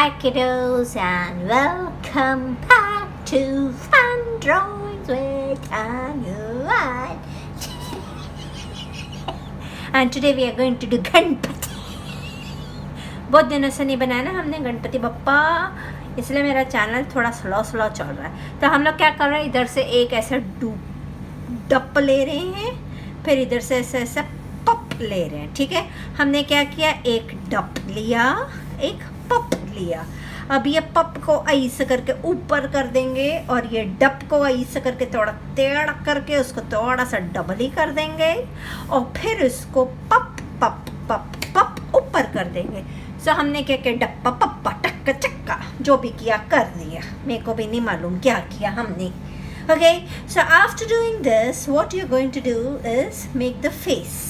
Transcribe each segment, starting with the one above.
Hi kiddos and welcome back to Fun Drawings with Anu and today we are going to do Ganpati. बहुत दिनों से नहीं बनाया ना हमने गणपति बप्पा, इसलिए मेरा चैनल थोड़ा स्लो चल रहा है। तो हम लोग क्या कर रहे हैं, इधर से एक ऐसे डप ले रहे हैं, फिर इधर से ऐसे पप ले रहे हैं। ठीक है, हमने क्या किया, एक डप लिया, एक पप लिया। अब ये पप को ऐसे करके ऊपर कर देंगे और ये डप को ऐसे करके थोड़ा टेढ़ा करके उसको थोड़ा सा डबल ही कर देंगे और फिर इसको पप पप पप पप ऊपर कर देंगे। सो हमने क्या किया, डप्पा पप्पा टक्का चक्का जो भी किया कर दिया, मेरे को भी नहीं मालूम क्या किया हमने। Okay, so after doing this, what you're going to do is make the face.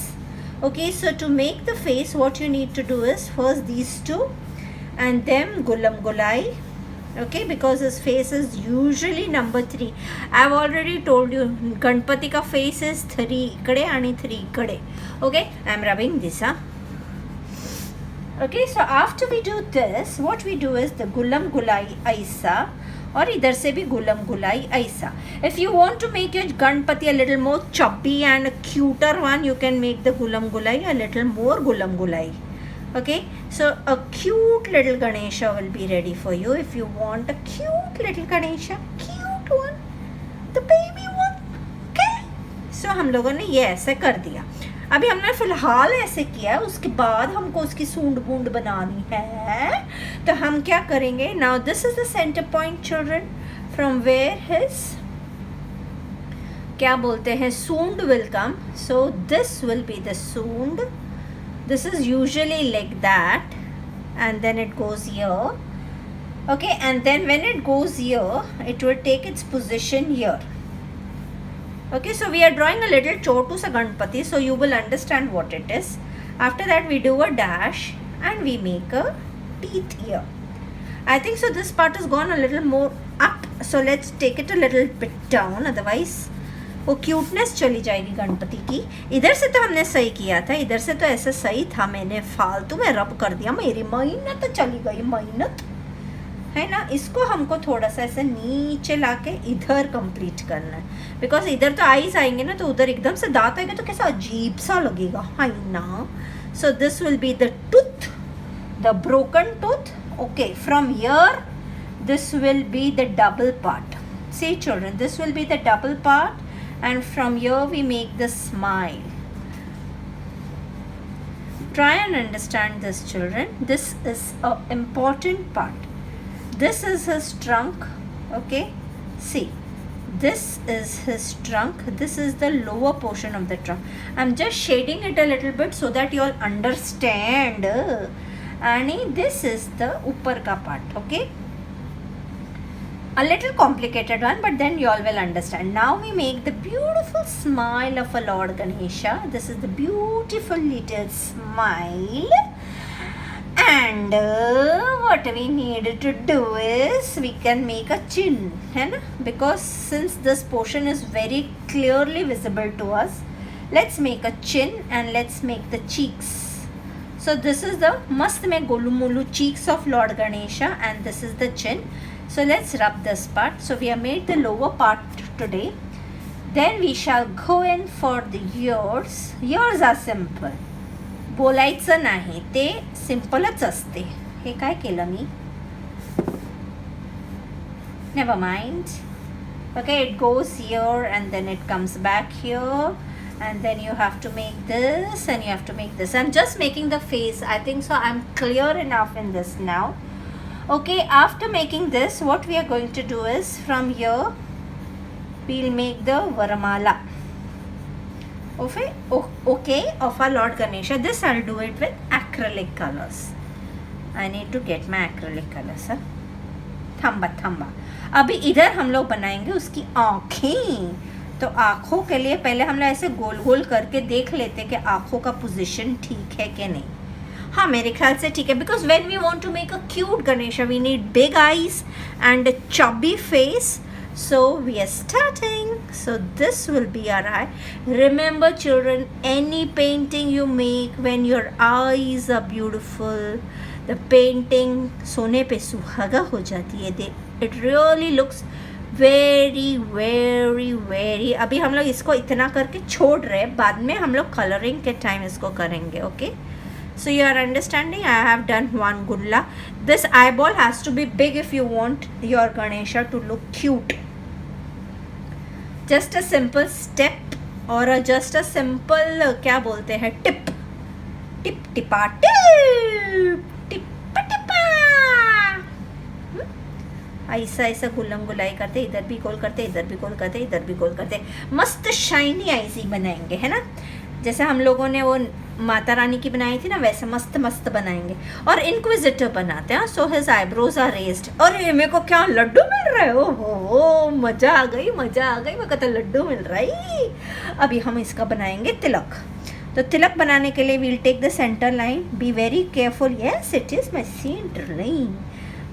Okay, so to make the face, what you need to do is first these two and then gulam gulai. Okay, because his face is usually number 3. I've already told you Ganpati ka face is 3 ikade and 3 ikade. Okay, I'm rubbing this up. Okay, so after we do this, what we do is the gulam gulai aisa. और इधर से भी गुलम गुलाई ऐसा। If you want to make your Ganpati a little more chubby and cuter one, you can make the गुलम गुलाई a little more गुलम गुलाई। Okay, so a cute little Ganesha will be ready for you if you want a cute little Ganesha, cute one, the baby one. Okay, so हम लोगों ने ये ऐसे कर दिया। अभी हमने फ़िलहाल ऐसे किया, उसके बाद हमको उसकी सूंड बूंद बनानी है। तो हम क्या करेंगे, now this is the center point children from where his क्या बोलते हैं सूंड will come. So this will be the सूंड, this is usually like that and then it goes here. Okay, and then when it goes here it will take its position here. Okay, so we are drawing a little chotu sa Ganpati, so you will understand what it is. After that we do a dash and we make a teeth here. I think so this part has gone a little more up, so let's take it a little bit down, otherwise वो cuteness चली जाएगी गणपति की। इधर से तो हमने सही किया था, इधर से तो ऐसे सही था, मैंने फालतू में रब कर दिया, मेरी मेहनत तो चली गई, मेहनत है ना। इसको हमको थोड़ा सा ऐसे नीचे लाके इधर कंप्लीट करना है, बिकॉज इधर तो आईज आएंगे ना, तो उधर एकदम से दांत आएंगे तो कैसा अजीब सा लगेगा, है ना। So this will be the tooth, the broken tooth. Okay, from here this will be the double part. See children, this will be the double part and from here we make the smile. Try and understand this children, this is an important part. This is his trunk. Okay, see, this is his trunk, this is the lower portion of the trunk. I'm just shading it a little bit so that you all understand. And this is the upar ka part. Okay, a little complicated one, but then you all will understand. Now we make the beautiful smile of a Lord Ganesha. This is the beautiful little smile. And what we need to do is we can make a chin, है ना? Because since this portion is very clearly visible to us, let's make a chin and let's make the cheeks. So this is the mast mein golu mulu cheeks of Lord Ganesha and this is the chin. So let's rub this part. So we have made the lower part today. Then we shall go in for the ears. Ears are simple. बोलायचं नाही, ते सिंपलच असते. हे काय केलं मी? Never mind. Okay, it goes here and then it comes back here. And then you have to make this and you have to make this. I'm just making the face. I think so I'm clear enough in this now. Okay, after making this, what we are going to do is from here we'll make the Varamala. Okay, of our Lord Ganesha. This I'll do it with acrylic colors. I need to get my acrylic colors. थम्बा अभी इधर हम लोग बनाएंगे उसकी आँखें। तो आँखों के लिए पहले हम लोग ऐसे गोल गोल करके देख लेते कि आँखों का पोजीशन ठीक है कि नहीं। हाँ, मेरे ख्याल से ठीक है, because when we want to make a cute Ganesha we need big eyes and chubby face. So we are starting. So this will be our eye. Remember children, any painting you make, when your eyes are beautiful, the painting सोने पे सुहागा हो जाती है. It really looks very very very. अभी हम लोग इसको इतना करके छोड़ रहे हैं, बाद में हम लोग कलरिंग के टाइम इसको करेंगे. Okay, so you are understanding. I have done one gulla. This eyeball has to be big if you want your Ganesha to look cute. Just a simple step or just a simple क्या बोलते हैं, tip tip टिपा tip tip टिपा. ऐसा ऐसा गुल्लम गुलाई करते, इधर भी गोल करते, इधर भी गोल करते, इधर भी गोल करते. मस्त शाइनी ऐसी बनाएंगे, है ना. जैसे हम लोगों ने वो माता रानी की बनाई थी ना, वैसे मस्त मस्त बनाएंगे. और इंक्विजिटर बनाते हैं. So his eyebrows are raised. और ये मेरे को क्या लड्डू मिल रहा है. ओहो, मज़ा आ गई, मज़ा आ गई. मेरे को तो लड्डू मिल रहा है. अभी हम इसका बनाएंगे तिलक. तो तिलक बनाने के लिए we'll take the centre line. Be very careful. Yes, it is my centre line.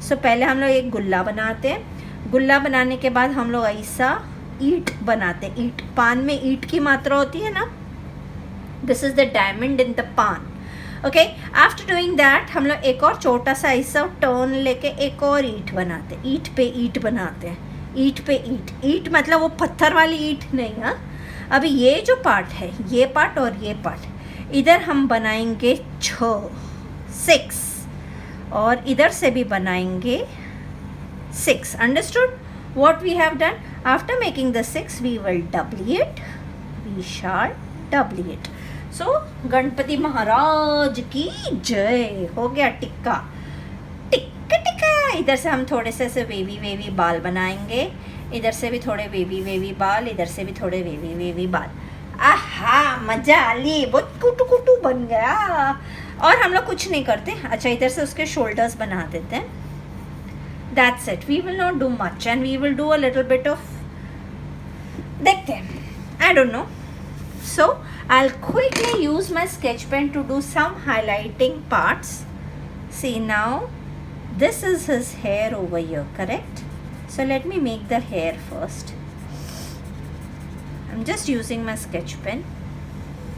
So पहले हम लोग एक गुल्ला बनाते हैं. गुल्ला बनाने के बाद हम लोग ऐसा ईंट बनाते हैं. ईंट, पान में ईंट की मात्रा होती है ना. This is the diamond in the पान. ओके, आफ्टर डूइंग दैट हम लोग एक और छोटा सा ऐसा टर्न लेके एक और ईंट बनाते हैं. ईंट पे ईंट बनाते हैं. ईंट पे ईंट. ईंट मतलब वो पत्थर वाली ईंट नहीं. हाँ, अभी ये जो पार्ट है, ये पार्ट और ये पार्ट, इधर हम बनाएंगे 6 और इधर से भी बनाएंगे 6. Understood what we have done? After making the 6 we will doubly it. We shall doubly it. So Ganpati Maharaj की जय. हो गया टिक्का. टिक्का टिक्का. इधर से हम थोड़े से वेवी वेवी बाल बनाएंगे. इधर से भी थोड़े वेवी वेवी बाल, इधर से भी थोड़े वेवी वेवी बाल. आहा, मजा आ ली. बहुत कुटू कुटू बन गया. और हम लोग कुछ नहीं करते. अच्छा, इधर से उसके शोल्डर्स बना देते हैं. That's it. We will not do much and we will do a little bit of, देखते हैं, I don't know. So I'll quickly use my sketch pen to do some highlighting parts. See now, this is his hair over here, correct? So let me make the hair first. I'm just using my sketch pen.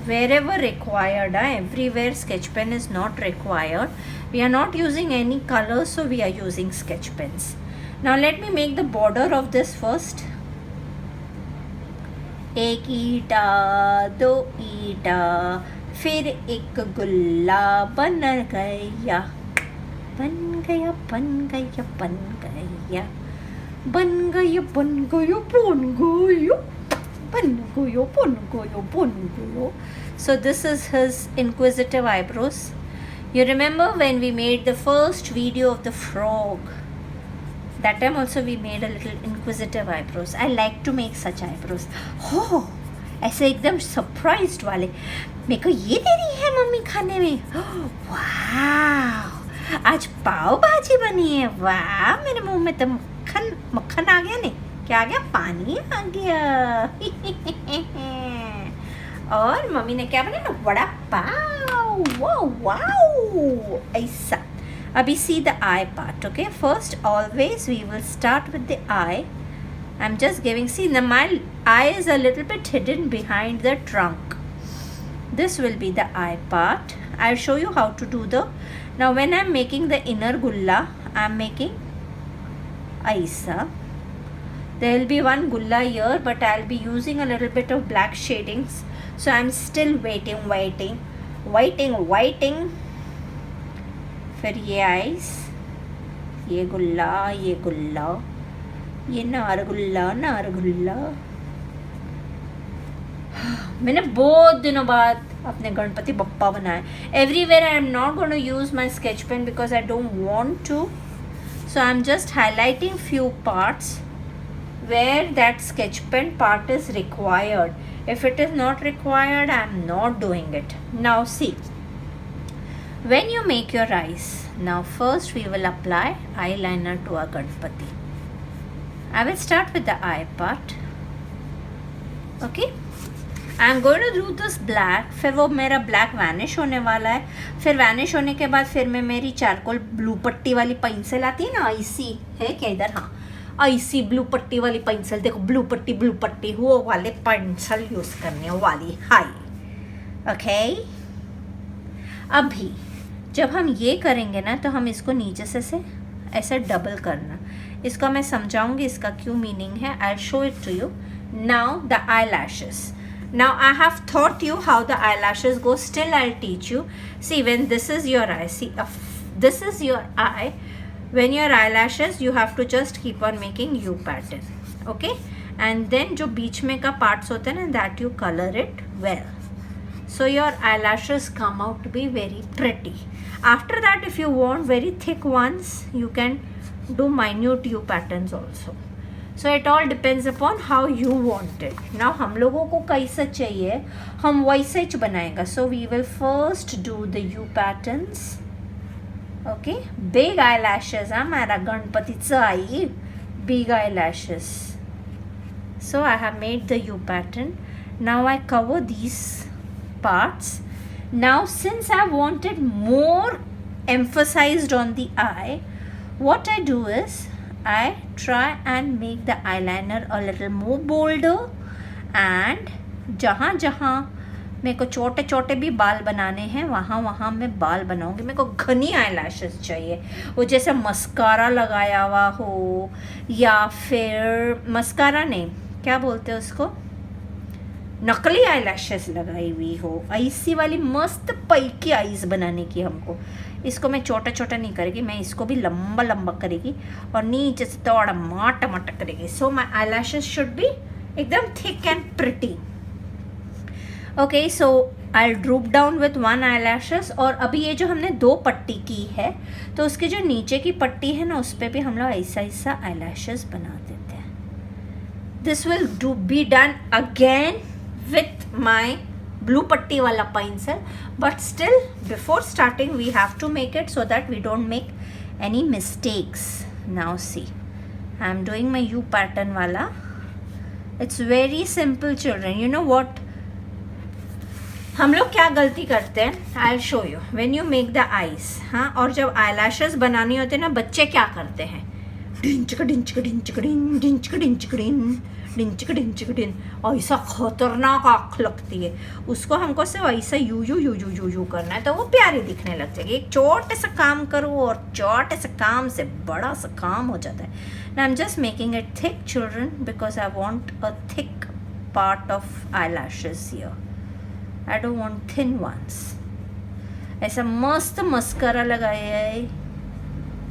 Wherever required, everywhere sketch pen is not required. We are not using any colors, so we are using sketch pens. Now let me make the border of this first. एक ईटा, 2 ईटा, फिर एक गुल्ला बन गया. बन गया बन गया बन गया बन गया बन गया बन गया बन गया बन गया बन गया. So this is his inquisitive eyebrows. You remember when we made the first video of the frog? That time also we made a little inquisitive eyebrows. I like to make such eyebrows. Oh, ऐसे एकदम surprised वाले. मेरे को ये दे रही है mummy खाने में. वाह, आज पाव भाजी बनी है. वाह, मेरे मुंह में तो मक्खन मक्खन आ गया. नहीं, क्या आ गया? पानी आ गया. और मम्मी ने क्या बनाया? वड़ा पाव. वाओ वाओ, ऐसा. Abhi see the eye part. Okay, first always we will start with the eye. I'm just giving, see now my eye is a little bit hidden behind the trunk. This will be the eye part. I'll show you how to do the, now when I'm making the inner gulla, I'm making aisa. There will be one gulla here, but I'll be using a little bit of black shadings. So I'm still waiting. फिर ये ice, ये गुल्ला, ये गुल्ला, ये नारगुल्ला नारगुल्ला. मैंने बहुत दिनों बाद अपने गणपति बप्पा बनाए. Everywhere I am not going to use my sketch pen because I don't want to. So I am just highlighting few parts where that sketch pen part is required. If it is not required, I am not doing it. Now see, when you make your eyes, now first we will apply eyeliner to our Ganpati. I will start with the eye part. Okay, I am going to do this black. फिर वो मेरा black vanish होने वाला है. फिर vanish होने के बाद फिर मैं मेरी चारकोल ब्लू पट्टी वाली पेंसिल आती है ना, ऐसी है क्या इधर? हाँ, ऐसी ब्लू पट्टी वाली पेंसिल. देखो, ब्लू पट्टी वो वाले पेंसिल यूज़ करने वाली. हाय, ओके. अभी जब हम ये करेंगे ना तो हम इसको नीचे से ऐसे डबल करना, इसका मैं समझाऊंगी इसका क्यों मीनिंग है. I show it to you. Now the आई लैशेस. Now I have taught you how the eyelashes go. Still I'll teach you. See, when this is your eye, see, this is your eye. When your eyelashes, you have to just keep on making U pattern. Okay? And then जो बीच में का parts होते हैं ना, that you color it well. So your eyelashes come out to be very pretty. After that, if you want very thick ones, you can do minute U patterns also. So it all depends upon how you want it. Now हम लोगों को कैसा चाहिए हम वैसे ही बनाएगा. So we will first do the U patterns. Okay, big eyelashes. हमारा गणपतीचं आई big eyelashes. So I have made the U pattern. Now I cover these parts. Now since I wanted more emphasized on the eye, what I do is I try and make the eyeliner a little more bolder, and जहाँ जहाँ मेरे को छोटे छोटे भी बाल बनाने हैं वहाँ वहाँ मैं बाल बनाऊँगी. मेरे को घनी eyelashes चाहिए, वो जैसे मस्कारा लगाया हुआ हो, या फिर मस्कारा नहीं, क्या बोलते हैं उसको, नकली eyelashes लगाई हुई हो, ऐसी वाली मस्त पैकी आईज बनाने की हमको. इसको मैं छोटा छोटा नहीं करेगी, मैं इसको भी लंबा लंबा करेगी और नीचे से थोड़ा मोटा मोटा करेगी. सो माई eyelashes शुड बी एकदम thick and pretty. Okay, so I drupe down with one eyelashes. और अभी ये जो हमने दो पट्टी की है तो उसकी जो नीचे की पट्टी है ना, उस पर भी हम लोग ऐसा ऐसा eyelashes बना देते हैं. This will be done again with my blue putty wala pencil, but still before starting we have to make it so that we don't make any mistakes. Now see, I am doing my U pattern wala. It's very simple children. You know what हम लोग क्या गलती करते हैं, I'll show you. When you make the eyes, हाँ, और जब eyelashes बनानी होते हैं ना, बच्चे क्या करते हैं, ऐसा खतरनाक आँख लगती है उसको, हमको सिर्फ ऐसा you you you you you you करना है तो वो प्यारी दिखने लग जाएगी. एक छोटे से काम करो और छोटे से काम से बड़ा सा काम हो जाता है. Now I'm just making it thick children because I want a thick part of eyelashes here. I don't want thin ones. ऐसा मस्त मस्करा लगाया है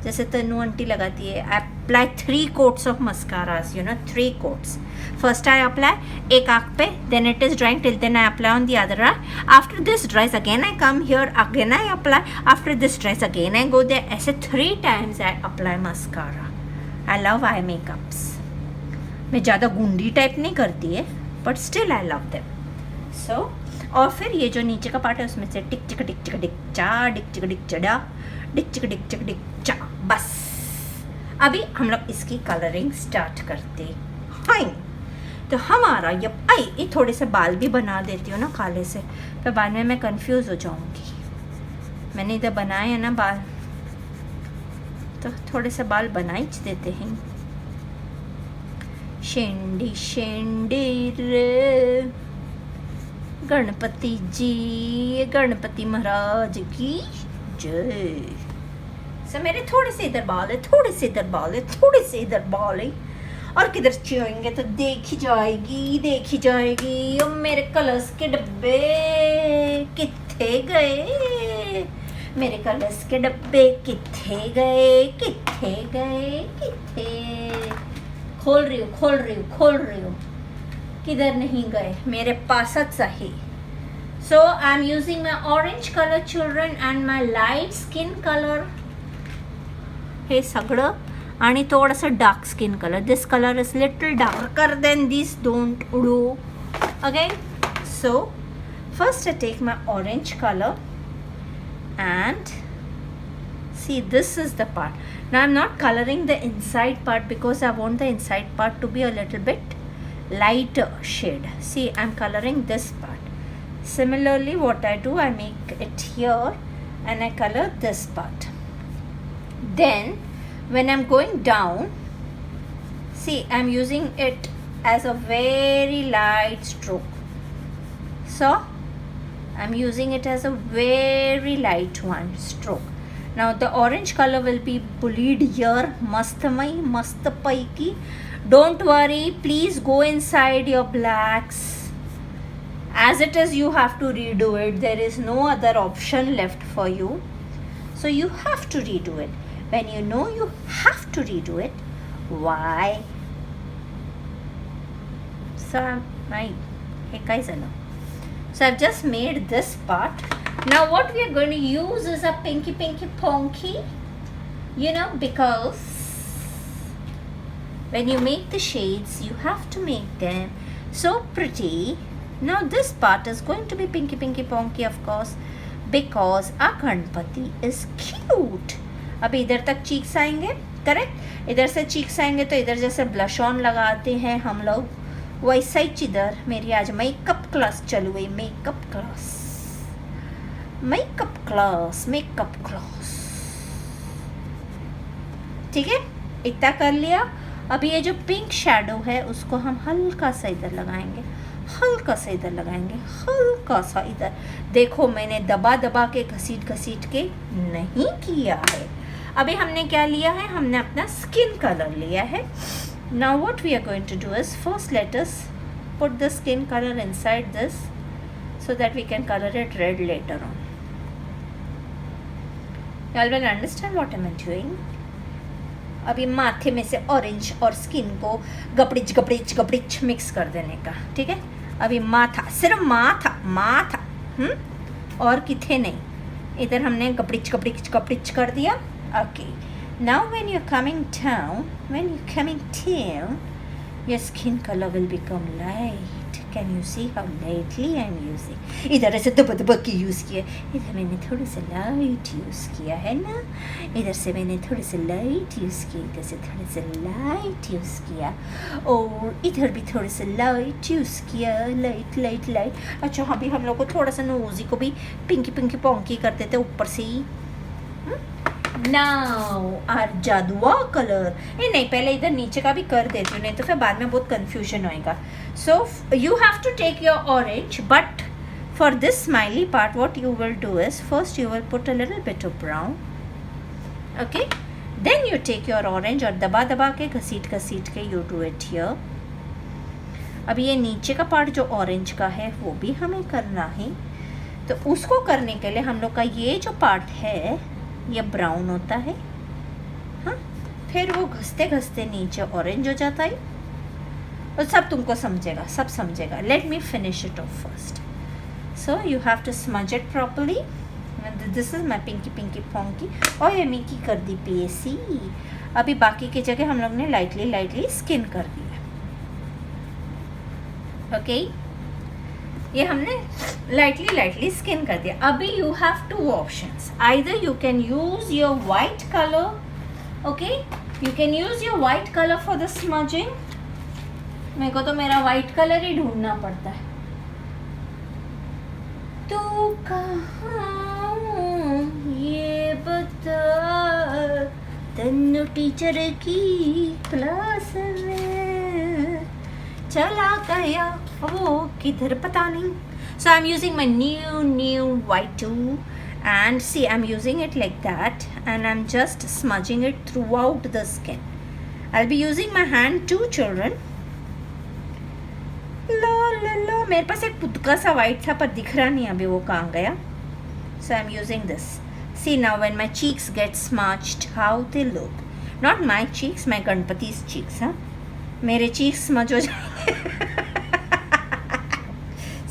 जैसे तनु आंटी लगाती है. I apply 3 coats of mascaras, 3 coats. First I apply एक आँख पे, then it is drying, till then I apply on the other eye. After this dries again I come here, again I apply. After this dries again I go there. ऐसे 3 times I apply mascara. I love eye makeups. मैं ज़्यादा गुंडी type नहीं करती है, but still I love them. So और फिर ये जो नीचे का पार्ट है उसमें से टिक चिक टिक चिक टिक चा, डिक चिक डिक चढ़ा, डिक चिक टिक चिक टिक चा. बस अभी हम लोग इसकी कलरिंग स्टार्ट करते हैं. तो हमारा ये थोड़े से बाल भी बना देती हूँ ना काले से, फिर बाद में मैं कंफ्यूज हो जाऊँगी. मैंने इधर बनाए हैं ना बाल, तो थोड़े से बाल बना ही देते हैं. शेंडी शेंडी रे गणपति जी, गणपति महाराज की जय. सो मेरे थोड़े से इधर बाल है, थोड़े से इधर बाल है, थोड़े से इधर बाल है, और किधर चाहिए तो देखी जाएगी, देखी जाएगी. और मेरे कलर्स के डब्बे किथे गए, मेरे कलर्स के डब्बे किथे गए, किथे गए, किथे. खोल रही हूँ, खोल रही हूँ, खोल रही हूँ, किधर नहीं गए, मेरे पास ही. So I am using my orange color children and my light skin color. हे सगळं आणि थोडंसं dark skin colour. This colour is little darker than this, don't उडू. Again, so first I take my orange colour and see, this is the part. Now I'm not coloring the inside part because I want the inside part to be a little bit lighter shade. See, I'm coloring this part. Similarly, what I do, I make it here and I color this part. Then when I'm going down, see, I'm using it as a very light stroke. So I'm using it as a very light one stroke. Now the orange color will be bullied here. Mast paiki. Don't worry, please go inside your blacks. As it is, you have to redo it. There is no other option left for you. So you have to redo it. When you know you have to redo it, why? So I've just made this part. Now what we are going to use is a pinky ponky, because when you make the shades, you have to make them so pretty. Now this part is going to be pinky ponky, of course, because our Ganpati is cute. अब इधर तक cheeks आएंगे, correct. इधर से cheeks आएंगे तो इधर जैसे ब्लश ऑन लगाते हैं हम लोग, वैसा ही इधर मेरी आज मेकअप क्लास चल गई. मेकअप क्लास, ठीक है. इतना कर लिया. अब ये जो पिंक शैडो है उसको हम हल्का सा इधर लगाएंगे, हल्का सा इधर. देखो मैंने दबा के घसीट के नहीं किया है. अभी हमने क्या लिया है, हमने अपना स्किन कलर लिया है. Now what we are going to do is, first let us put the skin color inside this so that we can color it red later on. You all will understand what am I doing. अभी माथे में से orange और skin को गपड़िच mix कर देने का, ठीक है. अभी माथा, सिर्फ माथा और किथे नहीं. इधर हमने गपड़िच कर दिया. Okay. Now when you're coming down, your skin color will become light. Can you see how lightly I'm using? इधर ऐसे दबा के यूज़ किया, इधर मैंने थोड़ी सी लाइट यूज़ किया है ना, इधर से मैंने थोड़ी सी लाइट यूज़ की, इधर से थोड़ी सी लाइट यूज़ किया, और इधर भी थोड़ी सी लाइट यूज़ किया. लाइट. अच्छा, अभी हम लोग को थोड़ा सा नोज़ी को भी पिंकी पोंकी कर देते ऊपर से ही. नाउ आर जादुआ कलर. नहीं, पहले इधर नीचे का भी कर देती हूँ, नहीं तो फिर बाद में बहुत कंफ्यूजन होएगा. So you have to take your orange, but for this smiley part what you will do is, first you will put a little bit of brown. Okay, then you take your orange और दबा के घसीट के you do it here. अभी ये नीचे का part जो ऑरेंज का है वो भी हमें करना है. तो उसको करने के लिए हम लोग का ये जो पार्ट है ये ब्राउन होता है, हाँ. फिर वो घसते नीचे ऑरेंज हो जाता है. और सब तुमको सब समझेगा. Let me finish it off first. So you have to smudge it properly. This is my pinky ponky. और ये मिकी कर दी पेसी. अभी बाकी की जगह हम लोग ने लाइटली स्किन कर दिया. ओके, ये हमने लाइटली स्किन कर दिया. अभी you have two options. Either you can use your white colour. Okay, you can use your white colour for the smudging. मेरे को तो मेरा वाइट कलर ही ढूंढना पड़ता है. तू कहाँ ये बता, तन्नू टीचर की क्लास में चला गया वो किधर पता नहीं. So I'm using my new white tool, and see I'm using it like that, and I'm just smudging it throughout the skin. I'll be using my hand too, children. लो मेरे पास एक पुतका सा white था पर दिख रहा नहीं अभी वो कहाँ गया. So I'm using this. See now when my cheeks get smudged, how they look. Not my cheeks, my Ganpati's cheeks, हाँ. मेरे चीक्स स्मज हो जाएंगे.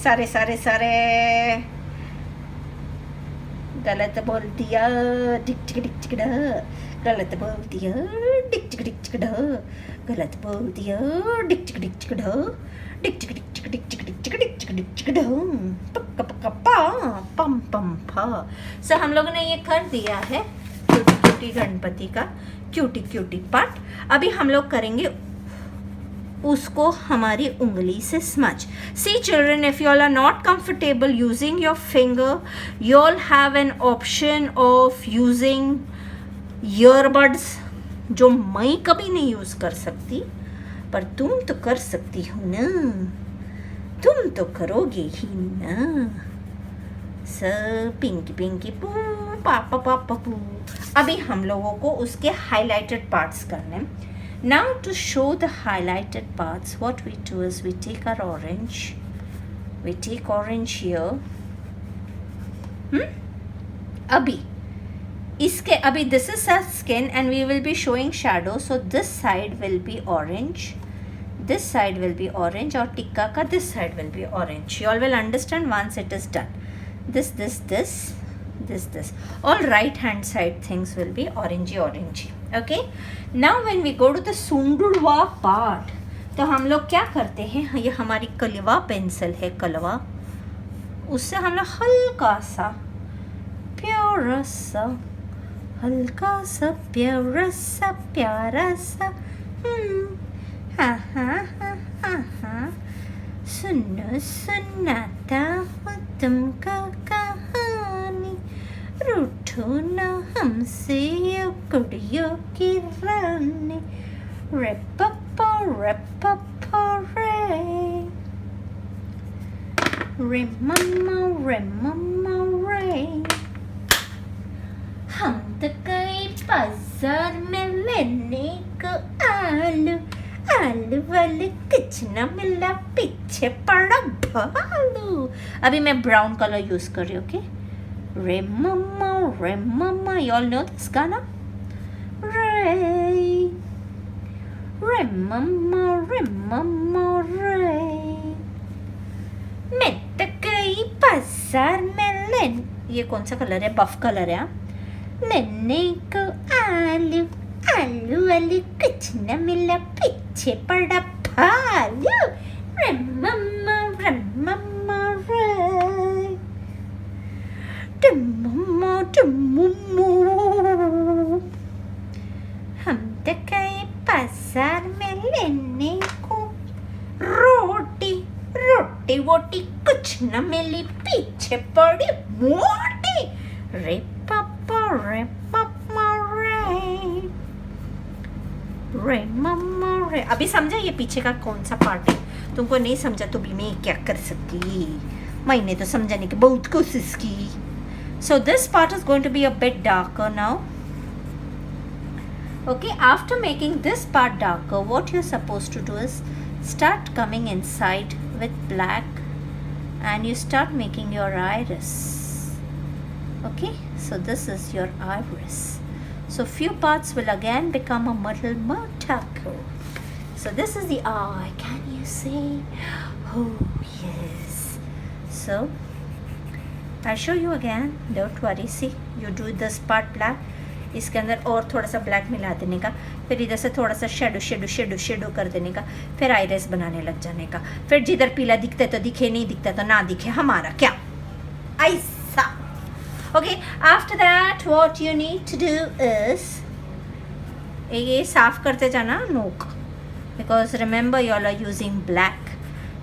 सारे गलत बोल दिया, डिक गलत बोल दिया, डिक गलत बोल दिया, डिक पम. सो हम लोगों ने ये कर दिया है क्यूटी गणपति का क्यूटी पार्ट. अभी हम लोग करेंगे उसको हमारी उंगली से smudge. See children, if you all are not comfortable using your finger, you all have an option of using earbuds, जो मैं कभी नहीं यूज कर सकती पर तुम तो कर सकती हो ना. तुम तो करोगे ही ना. स पिंकी पिंकी पू पापा पापा पू। अभी हम लोगों को उसके हाईलाइटेड पार्ट्स करने। Now to show the highlighted parts, what we do is we take our orange. We take orange here. अभी इसके अभी this is our skin and we will be showing shadow. So this side will be orange. This side will be orange और टिक्का का this side will be orange. You all will understand once it is done. This. All right hand side things will be orangey. Okay. Now when we go to the सुंडुड़वा part, तो हम लोग क्या करते हैं, ये हमारी कलवा पेंसिल है, कलवा, उससे हम लोग हल्का सा प्यारा सा, हल्का सा प्यारा सा, प्यारा सा हाँ सुनो सुनाता हूँ तुमको कहानी, रूठो ना हमसे ये कुड़ियों की रानी, रे पप्पा रे रे मम्मा रे। हम तो गए बाजार में लेने को आलू वाले, कुछ न मिला पीछे पड़ा भालू। अभी मैं ब्राउन कलर यूज कर रही हूँ। ओके, रे मम्मा, you all know this गाना, रे मम्मा रे। मैं तो गई बाजार में लेने, ये कौन सा कलर है, बफ कलर है, लेने को आलू वाली, कुछ न मिला पीछे पड़ा भालू, रे मम्मा रे, टम्मू। हम तो गए बाजार में लेने को रोटी वोटी, कुछ न मिली पीछे पड़ी मोटी, रे पापा रे मम्मा रे। अभी समझा ये पीछे का कौन सा पार्ट है? तुमको नहीं समझा तो भी मैं क्या कर सकती, मैंने तो समझाने की बहुत कोशिश की। So this part is going to be a bit darker now. Okay, after making this part darker, what you're supposed to do is start coming inside with black and you start making your iris. Okay, so this is your iris. So few parts will again become a little more darker. So this is the eye. Can you see? Oh yes. So I'll show you again. Don't worry. See, you do this part black. इसके अंदर और थोड़ा सा black मिला देने का, फिर इधर से थोड़ा सा शेडो कर देने का, फिर आइरिस बनाने लग जाने का, फिर जिधर पीला दिखता है तो दिखे, नहीं दिखता तो ना दिखे, हमारा क्या ऐसा। Okay, after that what you need to do is ये साफ करते जाना नोक, because remember you all are using black.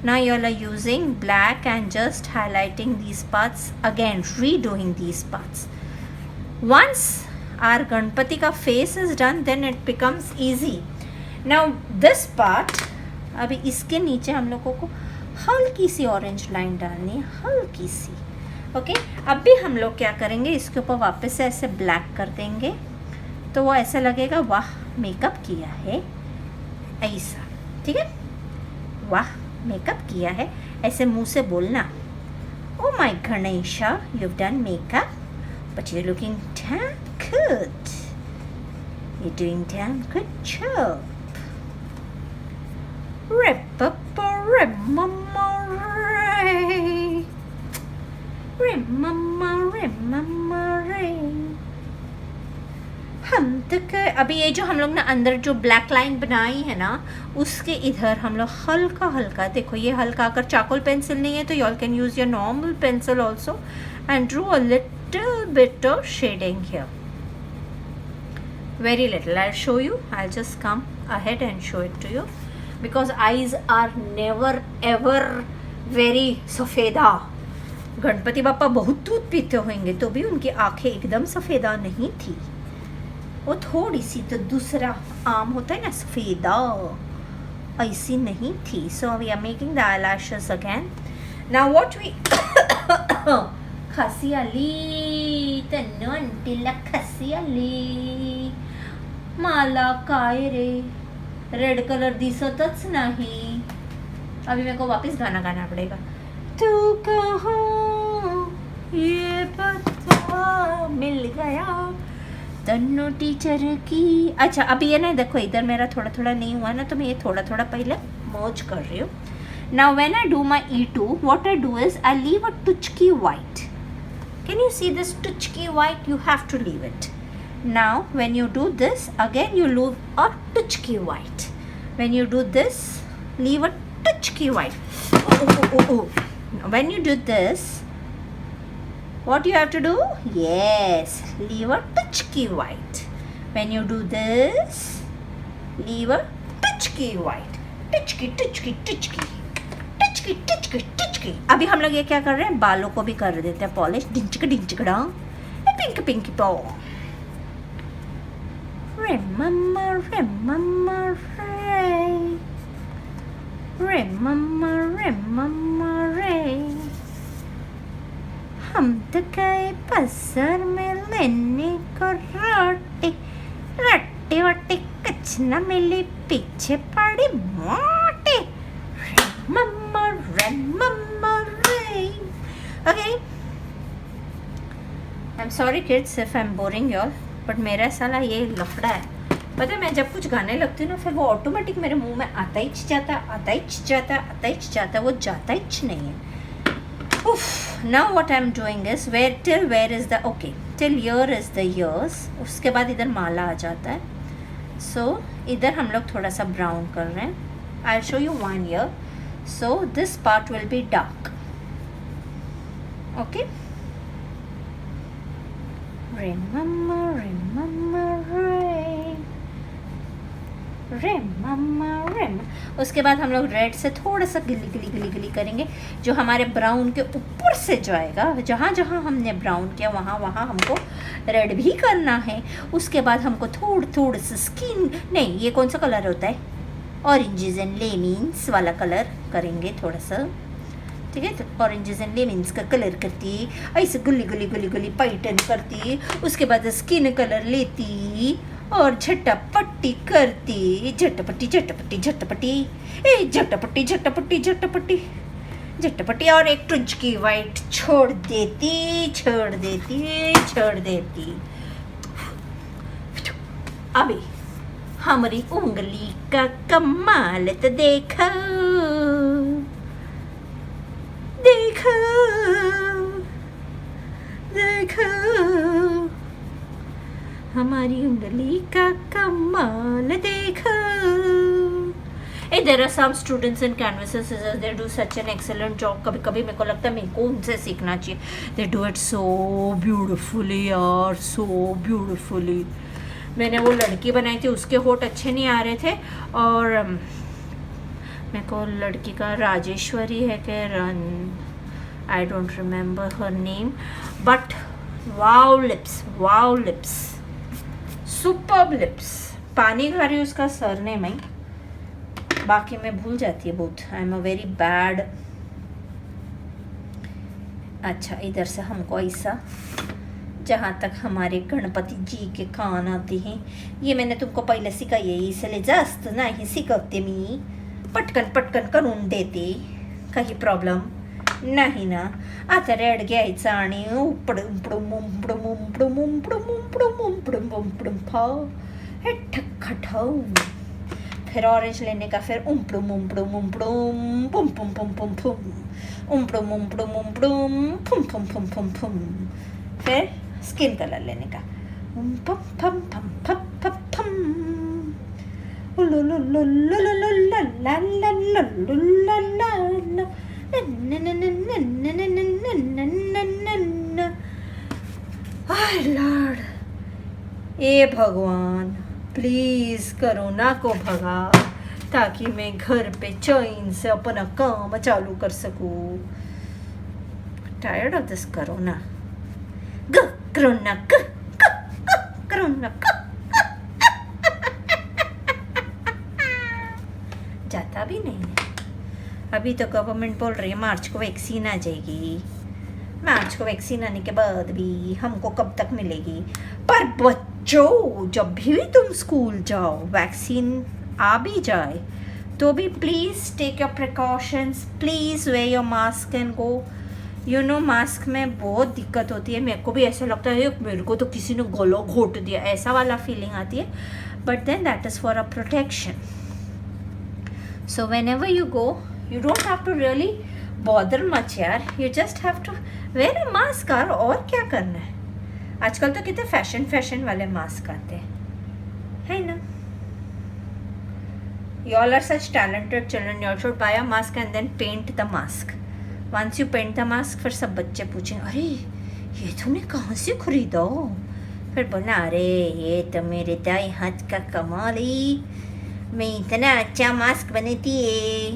Now you all are using black and just highlighting these parts, again redoing these parts. Once our Ganpati ka face is done, then it becomes easy. Now this part, अभी इसके नीचे हम लोगों को हल्की सी orange line डालनी है, हल्की सी। ओके, अभी हम लोग क्या करेंगे, इसके ऊपर वापस से ऐसे ब्लैक कर देंगे, तो वो ऐसा लगेगा वाह मेकअप किया है, ऐसा। ठीक है, वाह मेकअप किया है, ऐसे मुंह से बोलना, oh my Ganesha you have done makeup but you're looking damn good, you're doing damn good job. Re-pa-pa, re-ma-ma, re. Re-ma-ma, re-ma-ma, re. हम तक अभी ये जो हम लोग ना अंदर जो ब्लैक लाइन बनाई है ना, उसके इधर हम लोग हल्का हल्का, देखो ये हल्का, अगर चारकोल पेंसिल नहीं है तो you all can use your normal pencil also and draw a little bit of shading here, very little. I'll show you, I'll just come ahead and show it to you, because eyes are never ever very सफ़ेदा। Ganpati बापा बहुत दूध पीते होंगे तो भी उनकी आंखें एकदम सफ़ेदा नहीं थी, वो थोड़ी सी तो दूसरा आम होता है ना सफ़ेदा, ऐसी नहीं थी। So we are making the eyelashes again. Now what we खासी आली तन्नू आंटीला खासी आली. मला काय रे रेड कलर दिसतच नाही. अभी मेरे को वापस गाना गाना पड़ेगा. तू कहाँ ये पता मिल गया तन्नू टीचर की. अच्छा अभी ये ना देखो इधर मेरा थोड़ा थोड़ा नहीं हुआ ना, तो मैं ये थोड़ा थोड़ा पहले मर्ज कर रही हूँ. Now when I do my E2, what I do is I leave a tuchki white. Can you see this tuchki white? You have to leave it. Now when you do this, again you leave a tuchki white. When you do this, leave a tuchki white. Oh. When you do this, what you have to do? Yes, leave a tuchki white. When you do this, leave a tuchki white. Tuchki, tuchki, tuchki. टिचकी. अभी हम लोग ये क्या कर रहे हैं, बालों को भी कर देते हैं पॉलिश. डिंचकड़ा पिंक पिंकी पो. रे मम्मा रे मम्मा रे मम्मा रे मम्मा रे. हम तो गए बाजार में लेने को रोटी. रट्टी वट्टी कुछ न मिली, पीछे पड़ी मोटी. Mama rain. Okay. I'm sorry kids if I'm boring y'all, but मेरा साला ये लफड़ा है. पता है मैं जब कुछ गाने लगती हूँ ना, फिर वो ऑटोमेटिक मेरे मुंह में आता ही जाता, वो जाता ही नहीं है. Now what I'm doing is where is the okay till here is the ears. उसके बाद इधर माला आ जाता है. So इधर हम लोग थोड़ा सा ब्राउन कर रहे हैं. I'll show you one ear. So this part will be dark. Okay. Remember, उसके बाद हम लोग रेड से थोड़ा सा गिली करेंगे. जो हमारे ब्राउन के ऊपर से जाएगा, जहाँ जहाँ हमने ब्राउन किया वहाँ हमको रेड भी करना है. उसके बाद हमको थोड़ा सा स्किन नहीं, ये कौन सा कलर होता है, ऑरेंजेस एंड लेमन्स वाला कलर करेंगे थोड़ा सा. ठीक है, तो ऑरेंजेस एंड लेमन्स का कलर करती, ऐसे गुली पैटर्न करती. उसके बाद स्किन कलर लेती और झटपट्टी करती. झटपट्टी और एक टुचकी वाइट छोड़ देती. अभी हमारी उंगली का कमाल तो देखो हमारी उंगली का कमाल देखो. There are some students in canvases scissors, they do such an excellent job. कभी मेरे को लगता है मेरे को उनसे सीखना चाहिए. They do it so beautifully यार, so beautifully. मैंने वो लड़की बनाई थी, उसके होठ अच्छे नहीं आ रहे थे. और मेरे को लड़की का राजेश्वरी है कि run, I don't remember her name, but wow lips, superb lips. पानी खा रही हूँ, उसका सरनेम है, बाकी मैं भूल जाती है बहुत. आई एम अ वेरी बैड. अच्छा इधर से हमको ऐसा, जहाँ तक हमारे गणपति जी के कान आते हैं. ये मैंने तुमको पहले सिखाई है, इसलिए जास्त नाही शिकवते मी. पटकन करून देते, काही प्रॉब्लेम नाही ना. आता रेड घ्यायचा आणि हे ठक्खठौ. फिर ऑरेंज लेने का, फिर फिर स्किन कलर लेने का. लॉर्ड, ए भगवान प्लीज कोरोना को भगा, ताकि मैं घर पे चैन से अपना काम चालू कर सकूं. Tired of this corona. Corona जाता भी नहीं है. अभी तो गवर्नमेंट बोल रही है मार्च को वैक्सीन आ जाएगी. मार्च को वैक्सीन आने के बाद भी हमको कब तक मिलेगी। पर बच्चों, जब भी तुम स्कूल जाओ, वैक्सीन आ भी जाए तो भी please take your precautions, please wear your mask and go. You know, mask में बहुत दिक्कत होती है, मेरे को भी ऐसा लगता है मेरे को तो किसी ने गला घोट दिया, ऐसा वाला फीलिंग आती है, but then that is for a protection. So whenever you go, you don't have to really bother much यार, you just have to wear a mask. और क्या करना है, आजकल तो कितने फैशन वाले मास्क आते हैं, है ना। You all are such talented children. You all should buy a mask and then paint the mask. Once you paint the mask, फिर सब बच्चे पूछेंगे, अरे ये तुमने कहाँ से खरीदा? फिर बोलना, अरे ये तो मेरे दाई हाथ का कमाल है, मैं इतना अच्छा मास्क बनाती है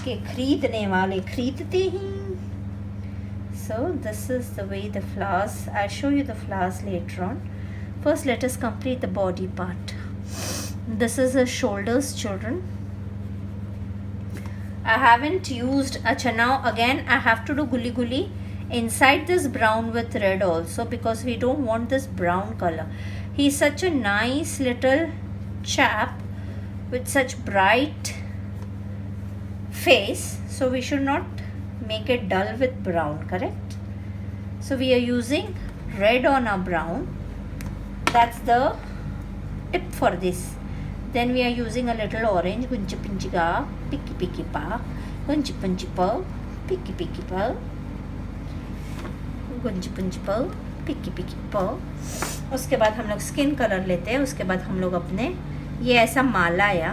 कि खरीदने वाले खरीदते हैं। So this is the way the flowers. I'll show you the flowers later on. First, let us complete the body part. This is the shoulders, children. I haven't used. Acha, now again I have to do gully gully inside this brown with red also, because we don't want this brown color. He's such a nice little chap with such bright face, so we should not make it dull with brown, correct? So we are using red on our brown. That's the tip for this. Then we are using a little orange, gunchi pinchi ga, picky picky pa, gunchi punchi pa, picky picky pa, gunchi punchi pa, picky picky pa. उसके बाद हम लोग skin colour लेते हैं, उसके बाद हम लोग अपने ये ऐसा माला या,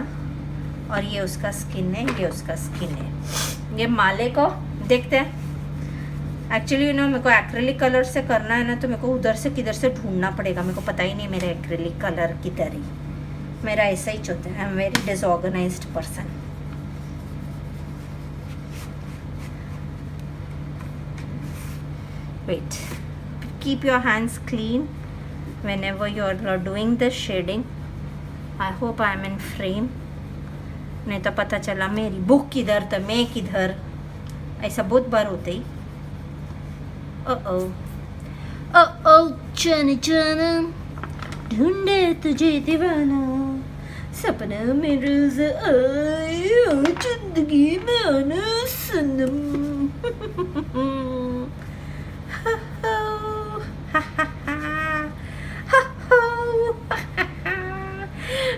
और ये उसका स्किन है, ये उसका स्किन है। ये माले को देखते हैं। एक्चुअली यू नो, मेरे को एक्रेलिक कलर से करना है ना, तो मेरे को उधर से किधर से ढूंढना पड़ेगा, मेरे को पता ही नहीं मेरा एक्रेलिक कलर किधर ही। मेरा ऐसा ही होता है, I am very disorganized person. Wait, keep your hands clean whenever you are doing the shading. I hope I am in frame. नहीं तो पता चला मेरी बुक किधर तो मैं किधर, ऐसा बहुत बार होता ही। चन चन ढूंढे तुझे दीवाना, सपना में रोज आए, जिंदगी में आना सनम।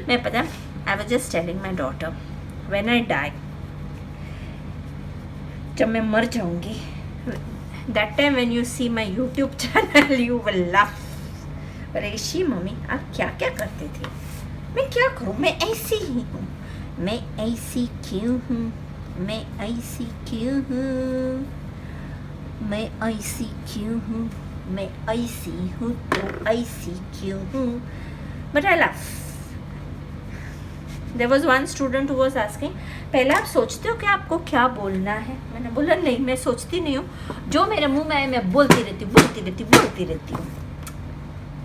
मैं पता, I was just telling my daughter, when I die, जब मैं मर जाऊंगी, that time when you see my YouTube channel, you will laugh. रेशी मम्मी आप क्या क्या करते थे, मैं क्या करूँ, मैं ऐसी ही हूँ, मैं ऐसी क्यों हूँ, मैं ऐसी क्यों हूँ, मैं ऐसी क्यों हूँ, मैं ऐसी हूँ तो ऐसी क्यों हूँ। But I laugh. There was one student who was asking, पहले आप सोचते हो कि आपको क्या बोलना है? मैंने बोला नहीं, मैं सोचती नहीं हूँ, जो मेरे मुंह में आए मैं बोलती रहती हूँ।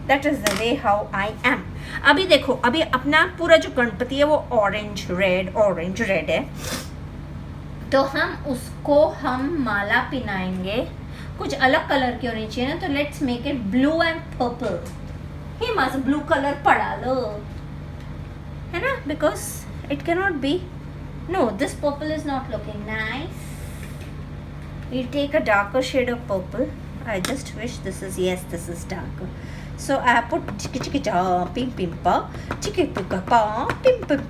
That is the way how I am. अभी देखो, अभी अपना पूरा जो गणपति है वो ऑरेंज रेड है, तो हम माला पिनाएंगे, कुछ अलग कलर की होनी चाहिए ना, तो let's make it blue and purple. ही मस्त ब्लू कलर पड़ा लो, है ना, because it can not be, no this purple is not looking nice, we take a darker shade of purple. I just wish this is darker. So I put chiki pa, pim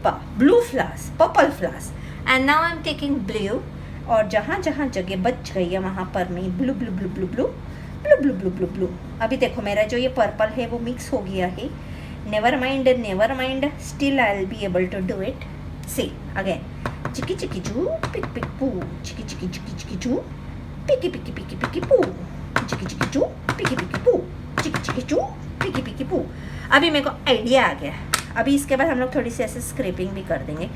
pa, blue flowers, purple flowers, and now I'm taking blue, और जहाँ जहाँ जगह बच गई है वहाँ पर मैं ब्लू। अभी देखो मेरा जो ये पर्पल है वो मिक्स हो गया है। Never mind, still I will be able to do it. See again, चिकी चिकी चू, पिक पिक पू, चिकी चिकी चिकी चिकी चू, पिकी पिकी पिकी पिकी पू, चिकी चिकी चू, पिकी पिकी पू, चिकी चिकी चू, पिकी पिकी पू। अभी मेरे को आइडिया आ गया। अभी इसके बाद हम लोग थोड़ी सी ऐसे स्क्रैपिंग भी कर देंगे।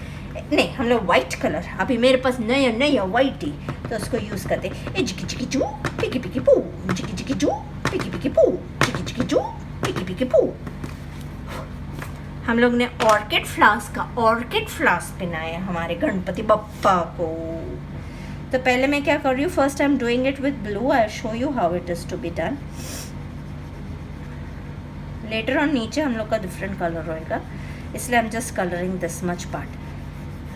नहीं, हम लोग वाइट कलर, अभी मेरे पास नया वाइट ही, तो उसको यूज़ करते हैं। चिकी चिकी चू, पिकी पिकी पू, चिकी चिकी चू, पिकी पिकी पू, चिकी चिकी चू, पिकी पिकी पू। हम लोग ने ऑर्किड फ्लावर्स पहनाया हमारे गणपति बप्पा को। तो पहले मैं क्या कर रही हूँ, first I am doing it with blue. I show you how it is to be done. Later on नीचे हम लोग का डिफरेंट कलर होएगा, इसलिए I am just colouring this much part.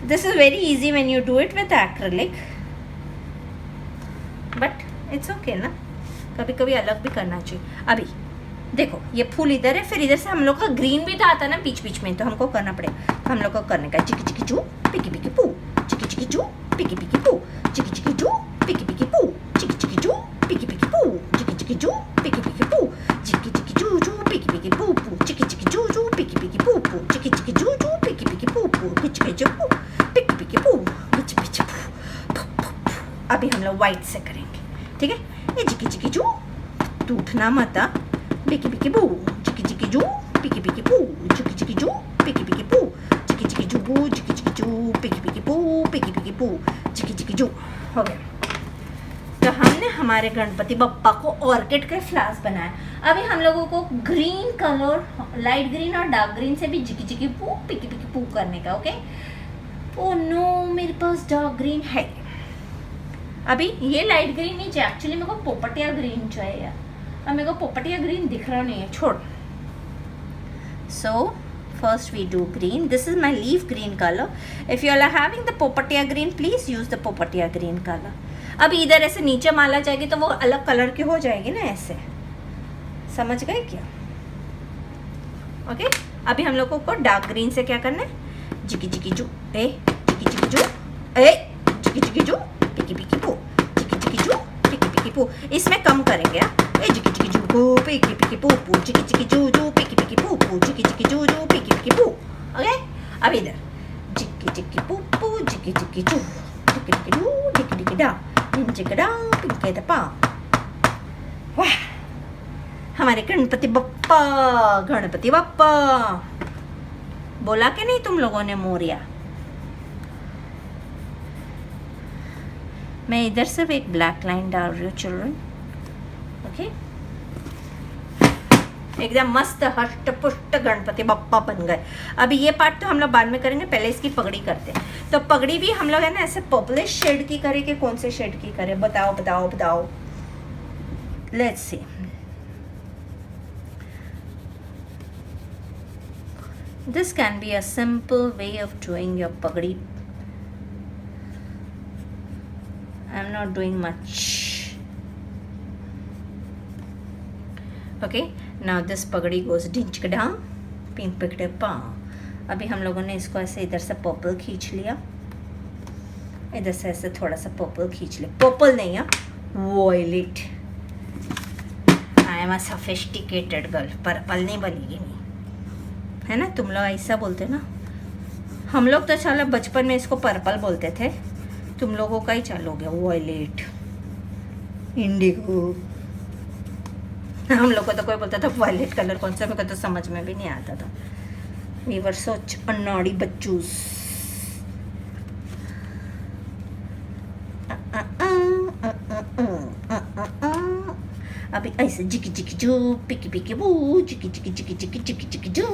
This is very easy when you do it with acrylic, but it's okay ना, कभी कभी अलग भी करना चाहिए. अभी देखो ये फूल इधर है, फिर इधर से हम लोग का ग्रीन भी तो आता है ना बीच बीच में, तो हमको करना पड़ेगा. हम लोग को करने का चिकी चिकी चू पिकी पिकी पू, चिकी चिकी चू पिकी पिकी पू, चिकी चिकी चू पिकी पिकी पू, चिकी चिकी चू पिकी पिकी पू, चिकी चिकी चू पिकी पिकी पू, चिकी चिकी चू चू पिकी पिकी पू पू, चिकी चिकी चू चू पिकी पिकी पू पू, चिकी चिकी चू चू पिकी पिकी पू पू, चिकी चिकी चू पिकी पिकी पू, पिची पिची पू. अभी हम लोग वाइट से करेंगे, ठीक है. ये चिकी चिकी चू, टूटना मत, पिकी पिकी पू, चिकी चिकी चू पिकी पिकी पू, चिकी चिकी चू पिकी पिकी पू, चिकी चिकी चू चिकी चिकी चू पिकी पिकी पू, पिकी पिकी पू, चिकी चिकी चू. हो गया. तो हमने हमारे गणपति बप्पा को ऑर्किड के फ्लावर्स बनाए. अभी हम लोगों को ग्रीन कलर, लाइट ग्रीन और डार्क ग्रीन से भी चिकी चिकी पू पिकी पिकी पू करने का. ओके. ओह नो, मेरे पास डार्क ग्रीन है. अभी ये लाइट ग्रीन नहीं चाहिए, एक्चुअली मेरे को पोपटिया ग्रीन चाहिए, अब मेरे को पोपटिया ग्रीन दिख रहा नहीं है, छोड़. So first we do green. This is my leaf green colour. If you are having the पोपटिया ग्रीन, प्लीज यूज द पोपटिया ग्रीन कलर. अब इधर ऐसे नीचे माला जाएगी तो वो अलग कलर की हो जाएगी ना, ऐसे समझ गए क्या? ओके. अभी हम लोगों को डार्क ग्रीन से क्या करना है, चिकी चिकी चू ए, चिकी चिकी चू ए, चिकी चिकी चू पिकी पिकी पू, चिकी चिकी चू पिकी पिकी पू. इसमें कम करेंगे. ए चिकी चिकी चू पू पिकी पिकी पू पू, चिकी चिकी चू चू पिकी पिकी पू पू, चिकी चिकी चू चू पिकी पिकी पू. ओके. अब इधर चिकी चिकी पू पू, चिकी चिकी चू, चिकी चिकी चू, चिकी चिकी डा, चिकी डा, पिकी डपा. वाह, हमारे गणपति बप्पा, गणपति बप्पा. बोला कि नहीं तुम लोगों ने मोरिया? मैं इधर सिर्फ एक ब्लैक लाइन डाल रही हूँ चिल्ड्रन. ओके. एकदम मस्त हष्ट पुष्ट गणपति बप्पा बन गए. अभी ये पार्ट तो हम लोग बाद में करेंगे, पहले इसकी पगड़ी करते हैं. तो पगड़ी भी हम लोग है ना ऐसे पर्पलिश शेड की करें कि कौन से शेड की करें, बताओ बताओ बताओ. Let's see. This can be a simple way of doing your pagadi. I'm not doing much. Okay, now this pagadi goes dinchkada, pink pikde pa. अभी हम लोगों ने इसको ऐसे इधर से पर्पल खींच लिया, इधर से ऐसे थोड़ा सा पर्पल खींच लिया. पर्पल नहीं है, violet. I am a sophisticated girl. Purple नहीं बोलेगी नहीं, है ना. तुम लोग ऐसा बोलते ना, हम लोग तो चलो बचपन में इसको पर्पल बोलते थे, तुम लोगों का ही चालू हो गया वॉयलेट, इंडिगो. हम लोग को तो कोई बोलता था वॉयलेट कलर कौन सा, मेरे को तो समझ में भी नहीं आता था. वी वर सच अनॉडी बच्चूस. अभी ऐसे चिकी चिकी चू पिकी पिकी पू, चिकी चिकी चिकी चिकी चिकी चिकी चू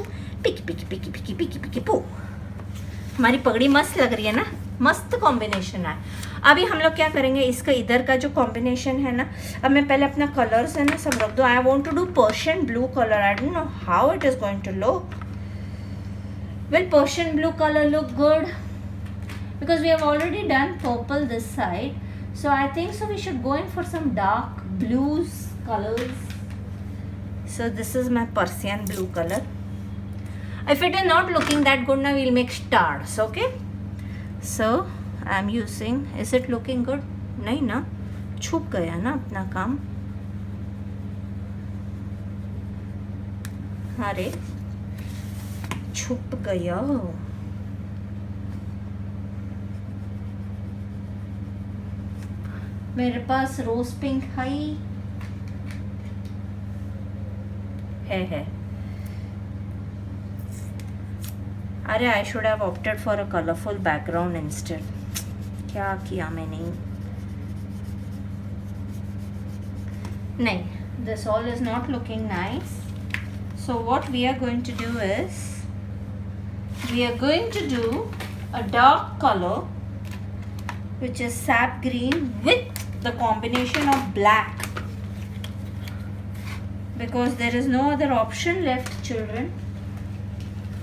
पिकी पिकी पिकी पिकी पिकी पिकी पू. हमारी पगड़ी मस्त लग रही है ना, मस्त कॉम्बिनेशन है. अभी हम लोग क्या करेंगे, इसका इधर का जो कॉम्बिनेशन है ना, अब मैं पहले अपना कलर्स है ना सब रख दो. I want to do Persian blue colour. I don't know how it is going to look. Will Persian blue colour look good? Because we have already done purple this side, so I think so we should go in for some dark blues colors. So this is my Persian blue color. If it is not looking that good now, we'll make stars. Okay, so I'm using, is it looking good? नहीं ना, छुप गया ना अपना काम. अरे छुप गया. मेरे पास रोज पिंक है. अरे I should have opted for a colourful background instead. क्या किया मैंने? नहीं, this all is not looking nice. So what we are going to do is, we are going to do a dark colour which is sap green with the combination of black, because there is no other option left, children,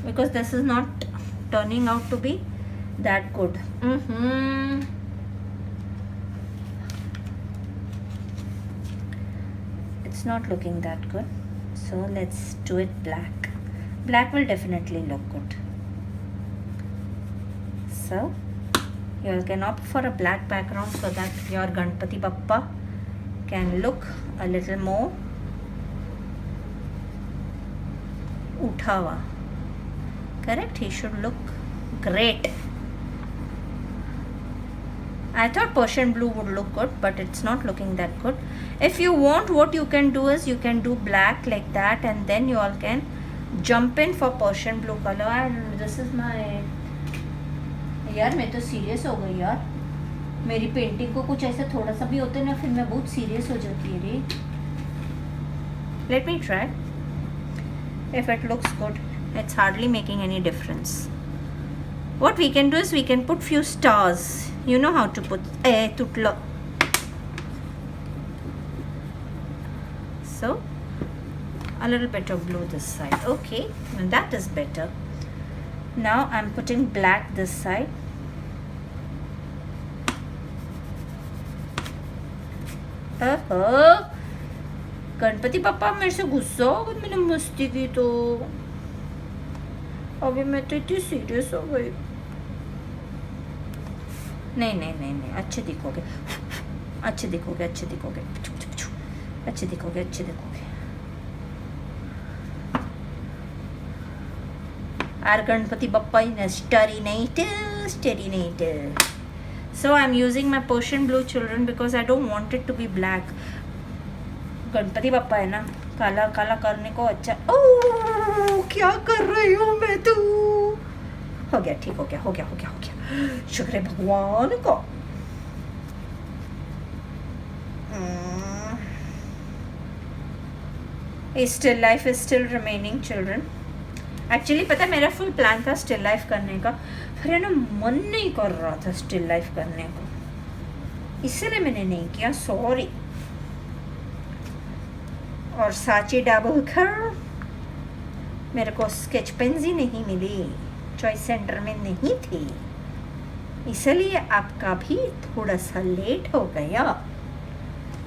because this is not turning out to be that good. It's not looking that good, so let's do it black. Black will definitely look good. So you can opt for a black background so that your Ganpati Bappa can look a little more uthawa. Correct? He should look great. I thought Persian blue would look good, but it's not looking that good. If you want, what you can do is you can do black like that, and then you all can jump in for Persian blue color. And this is my, यार मैं तो serious हो गई यार. मेरी painting को कुछ ऐसा थोड़ा सा भी होता है ना, फिर मैं बहुत सीरियस हो जाती है रे. Let me try. If it looks good, it's hardly making any difference. What we can do is we can put few stars. You know how to put tutlo. So a little bit of blue this side. Okay, and that is better. Now I'm putting black this side. Ganpati पापा मेरे से गुस्सा हो गया, मैंने मस्ती की तो अभी मैं तो इतनी सीरियस हो गई. नहीं नहीं नहीं नहीं, अच्छे दिखोगे, अच्छे दिखोगे, अच्छे दिखोगे, अच्छे दिखोगे, अच्छे दिखोगे. Our Ganpati Bappa in starry night. So I'm using my Persian blue, children, because I don't want it to be black. Ganpati Bappa है ना, काला काला करने को अच्छा. ओह क्या कर रही हूँ मैं तू. हो गया, ठीक हो गया, हो गया, हो गया, हो गया. शुक्र है भगवान को. Still life is still remaining, children. Actually पता है मेरा फुल प्लान था स्टिल लाइफ करने का, फिर है ना मन नहीं कर रहा था स्टिल लाइफ करने को, इसलिए मैंने नहीं किया. सॉरी. और साची डाबोकर मेरे को स्केच पेन्स ही नहीं मिली, चॉइस सेंटर में नहीं थी, इसलिए आपका भी थोड़ा सा लेट हो गया.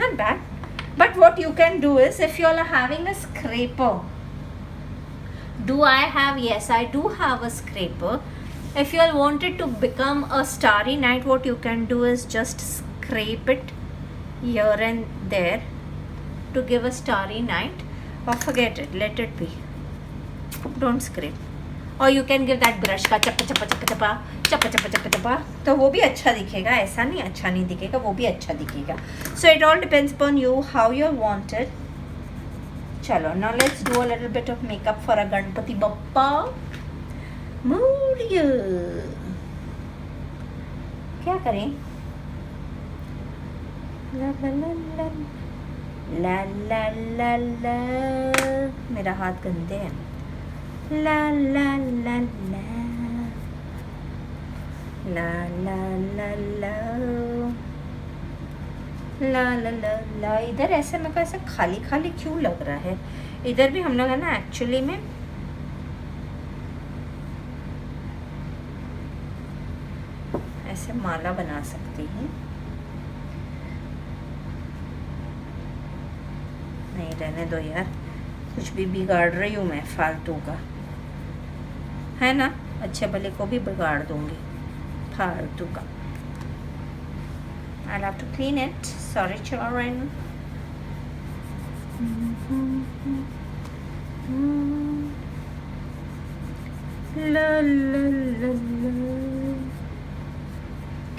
Not bad. But what you can do is, if you are having a scraper. Do I have? Yes, I do have a scraper. If you all wanted to become a starry night, what you can do is just scrape it here and there to give a starry night, or forget it, let it be. Don't scrape. Or you can give that brush का चप्पा चप्पा चप्पा चप्पा चप्पा चप्पा चप्पा चप्पा, तो वो भी अच्छा दिखेगा. ऐसा नहीं अच्छा नहीं दिखेगा, वो भी अच्छा दिखेगा. So it all depends upon you how you want it. चलो, now let's do a little bit of makeup for a Ganpati Bappa. Moria. क्या करें? ला ला ला ला ला ला ला ला. मेरा हाथ गंदे हैं. ला ला ला ला ला ला ला ला ला ला ला ला. इधर ऐसे मेरे को ऐसे खाली खाली क्यों लग रहा है? इधर भी हम लोग है ना एक्चुअली में ऐसे माला बना सकती हैं. नहीं रहने दो यार, कुछ भी बिगाड़ रही हूँ मैं फालतू का, है ना. अच्छे भले को भी बिगाड़ दूंगी फालतू का. I'll have to clean it. Sorry, children. La la la la.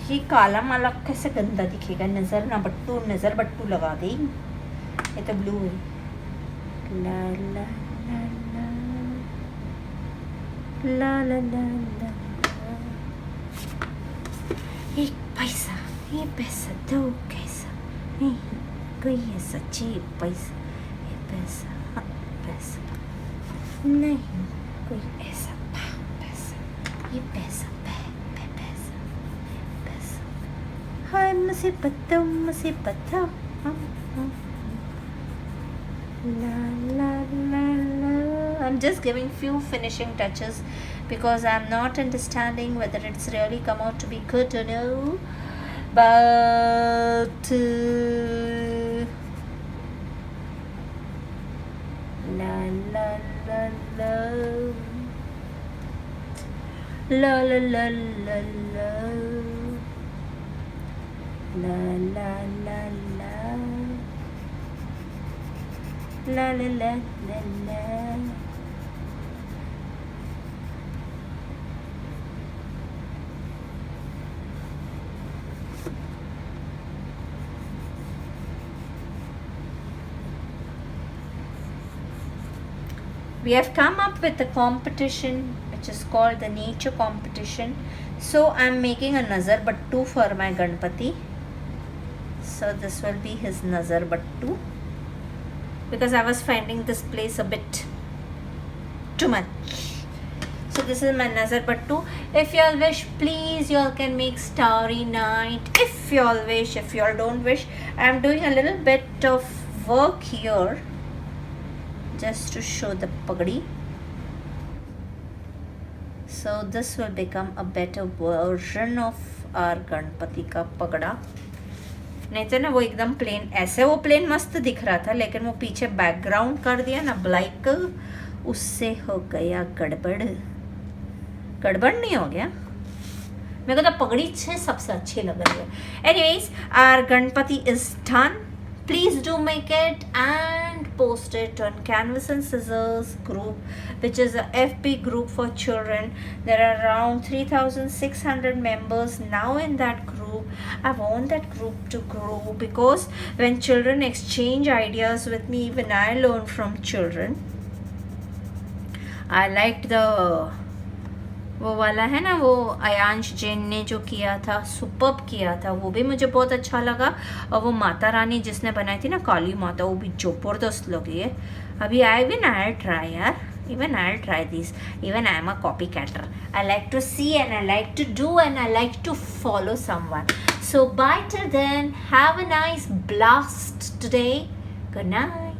ये काला माला कैसे गंदा दिखेगा. नजर बट्टू लगा दे. ये तो ब्लू है. ला ला ला ला ला ला ला ला. एक पैसा, ये पैसा दो कैसा नहीं, कोई ऐसा चीप पैसा, ये पैसा, हाँ पैसा नहीं, कोई ऐसा पैसा, ये पैसा पैसा पैसा. हाय मुसीबतों la la la la. I'm just giving few finishing touches because I'm not understanding whether it's really come out to be good or no, but la la la la la la la la la la la la la la la la la. We have come up with a competition which is called the nature competition. So I'm making a nazar battu for my Ganpati. So this will be his nazar battu, because I was finding this place a bit too much. So this is my nazar battu. If you all wish, please you all can make Starry Night. If you all wish, if you all don't wish, I am doing a little bit of work here just to show the pagdi. So this will become a better version of our Ganpati का पगड़ा. नहीं तो ना वो एकदम plane, ऐसे वो plane मस्त दिख रहा था, लेकिन वो पीछे बैकग्राउंड कर दिया ना ब्लैक, उससे हो गया गड़बड़. गड़बड़ नहीं हो गया, मेरे को तो पगड़ी से सबसे अच्छी लग रही है. Anyways, our Ganpati is done. Please do make it and post it on Canvas and Scissors group, which is a FB group for children. There are around 3,600 members now in that group. I want that group to grow because when children exchange ideas with me, even I learn from children. I liked the वो वाला है ना, वो आयांश जैन ने जो किया था, superb किया था, वो भी मुझे बहुत अच्छा लगा. और वो माता रानी जिसने बनाई थी ना, काली माता, वो भी ज़बरदस्त लगी है. अभी आई ट्राई यार, even I'll try these. Even I'm a copycatter. I like to see and I like to do and I like to follow someone. So bye till then. Have a nice blast today. Good night.